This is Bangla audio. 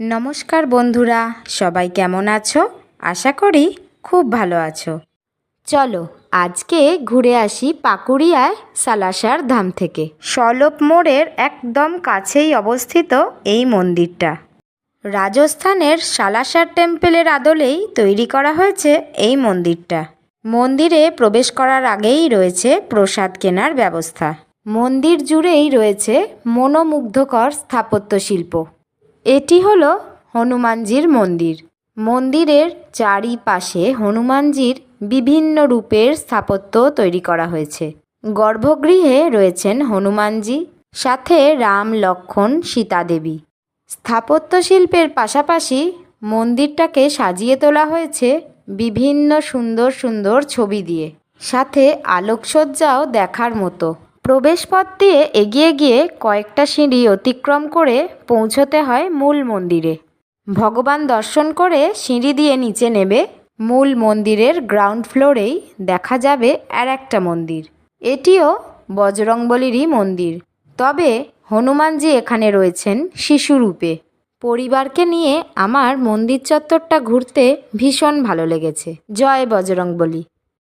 নমস্কার বন্ধুরা, সবাই কেমন আছো? আশা করি খুব ভালো আছো। চলো আজকে ঘুরে আসি পাকুড়িয়ায় সালাসার ধাম থেকে। সলপ মোড়ের একদম কাছেই অবস্থিত এই মন্দিরটা। রাজস্থানের সালাসার টেম্পেলের আদলেই তৈরি করা হয়েছে এই মন্দিরটা। মন্দিরে প্রবেশ করার আগেই রয়েছে প্রসাদ কেনার ব্যবস্থা। মন্দির জুড়েই রয়েছে মনোমুগ্ধকর স্থাপত্য শিল্প। এটি হলো হনুমানজির মন্দির। মন্দিরের চারিপাশে হনুমানজির বিভিন্ন রূপের স্থাপত্য তৈরি করা হয়েছে। গর্ভগৃহে রয়েছেন হনুমানজি, সাথে রাম, লক্ষ্মণ, সীতা দেবী। স্থাপত্য শিল্পের পাশাপাশি মন্দিরটাকে সাজিয়ে তোলা হয়েছে বিভিন্ন সুন্দর সুন্দর ছবি দিয়ে, সাথে আলোকসজ্জাও দেখার মতো। প্রবেশপথ দিয়ে এগিয়ে গিয়ে কয়েকটা সিঁড়ি অতিক্রম করে পৌঁছতে হয় মূল মন্দিরে। ভগবান দর্শন করে সিঁড়ি দিয়ে নিচে নেবে মূল মন্দিরের গ্রাউন্ড ফ্লোরেই দেখা যাবে আর একটা মন্দির। এটিও বজরংবলীরই মন্দির, তবে হনুমানজি এখানে রয়েছেন শিশুরূপে। পরিবারকে নিয়ে আমার মন্দির চত্বরটা ঘুরতে ভীষণ ভালো লেগেছে। জয় বজরংবলী।